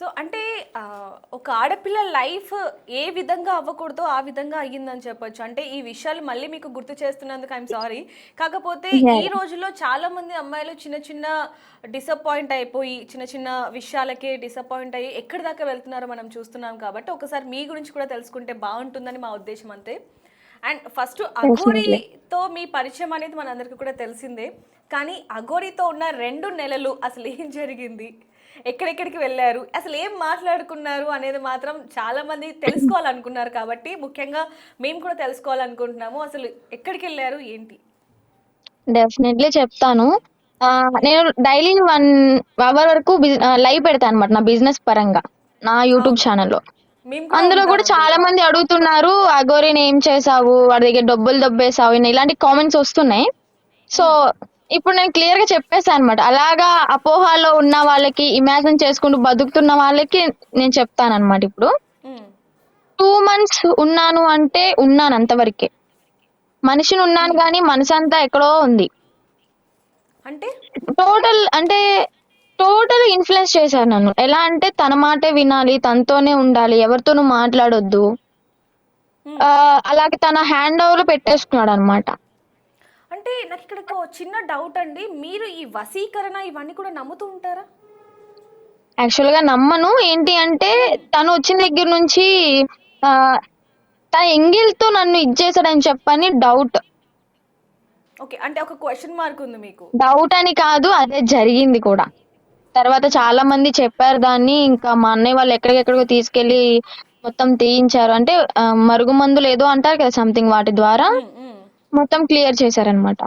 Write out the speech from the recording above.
So అంటే ఒక ఆడపిల్ల లైఫ్ ఏ విధంగా అవ్వకూడదో ఆ విధంగా అయ్యిందని చెప్పొచ్చు. అంటే ఈ విషయాలు మళ్ళీ మీకు గుర్తు చేస్తున్నందుకు ఐఎమ్ సారీ. కాకపోతే ఈ యాహ్! రోజుల్లో చాలా మంది అమ్మాయిలు చిన్న చిన్న డిసప్పాయింట్ అయిపోయి, చిన్న చిన్న విషయాలకే డిసప్పాయింట్ అయ్యి ఎక్కడి దాకా వెళ్తున్నారో మనం చూస్తున్నాం కాబట్టి ఒకసారి మీ గురించి కూడా తెలుసుకుంటే బావుంటుందని మా ఉద్దేశ్యం అంతే. And first definitely. అఘోరీతో మీ పరిచయం అనేది మనందరికీ కూడా తెలిసిందే. కానీ అఘోరీతో ఉన్న 2 నెలలు అసలు ఏం జరిగింది? ఎక్కడెక్కడికి వెళ్లారు? అసలు ఏం మాట్లాడుకున్నారు అనేది మాత్రం చాలా మంది తెలుసుకోవాలనుకున్నారు కాబట్టి ముఖ్యంగా మేము కూడా తెలుసుకోవాలనుకుంటున్నాము. అసలు ఎక్కడికెళ్లారు? ఏంటి? డెఫినెట్‌లీ చెప్తాను. నేను డైలీ 1 అవర్ వరకు లైవ్ పెడతానన్నమాట నా బిజినెస్ పరంగా. నా యూట్యూబ్ అవును. ఛానెల్‌లో. మేము కూడా అందులో ఉంటాం గూడా అందులో. చాలా మంది అడుగుతున్నారు, "అఘోరిని ఏం చేశావు? వాడి దగ్గర డబ్బులు దొబ్బేసావు" ఇలాంటి కామెంట్స్ ఒస్తున్నాయి. సో, హ్మ్. ఇప్పుడు నేను క్లియర్‌గా చెప్పేసానన్నమాట. అలాగా అపోహలో ఉన్న వాళ్ళకి, ఇమాజిన్ చేసుకుంటూ బతుకుతున్న వాళ్ళకి నేను చెప్తానన్నమాట ఇప్పుడు. హ్మ్. 2 మంత్స్ ఉన్నాను అంటే ఉన్నాను అంతవరకే. మనిషినున్నాను హ్మ్. గానీ మనసంతా ఎక్కడో ఉంది. అంటే? అంటే టోటల్ ఇన్‌ఫ్లుయెన్స్ చేశారు నన్ను. ఎలా అంటే తన మాటే వినాలి, తనతోనే ఉండాలి, ఎవరితోనూ మాట్లాడొద్దు. హ్మ్. అలాగే తన హ్యాండ్ ఓవర్‌లో పెట్టేసుకున్నాడనమాట. అంటే నాకిక్కడ ఒక చిన్న డౌట్ అండి. మీరు ఈ వశీకరణ ఇవన్నీ కూడా నమ్ముతూ ఉంటారా? యాక్చువల్‌గా నమ్మను. ఏంటి అంటే హ్మ్. తను వచ్చిన దగ్గర నుంచి ఆహ్, తన ఎంగిల్‌తో నన్ను చేసాడని చెప్పని డౌట్. ఓకే. అంటే ఒక క్వెషన్ మార్క్ ఉంది మీకు. డౌట్ అని కాదు, అదే జరిగింది కూడా. తర్వాత చాలా మంది చెప్పారు దాన్ని. ఇంకా మా అన్నయ్య వాళ్ళు ఎక్కడికెక్కడికో తీసుకెళ్ళి మొత్తం తీయించారు. అంటే మరుగుమందులు ఏదో అంటారు కదా! సంథింగ్ వాటి ద్వారా హ్మ్. హ్మ్. మొత్తం క్లియర్ చేశారనమాట.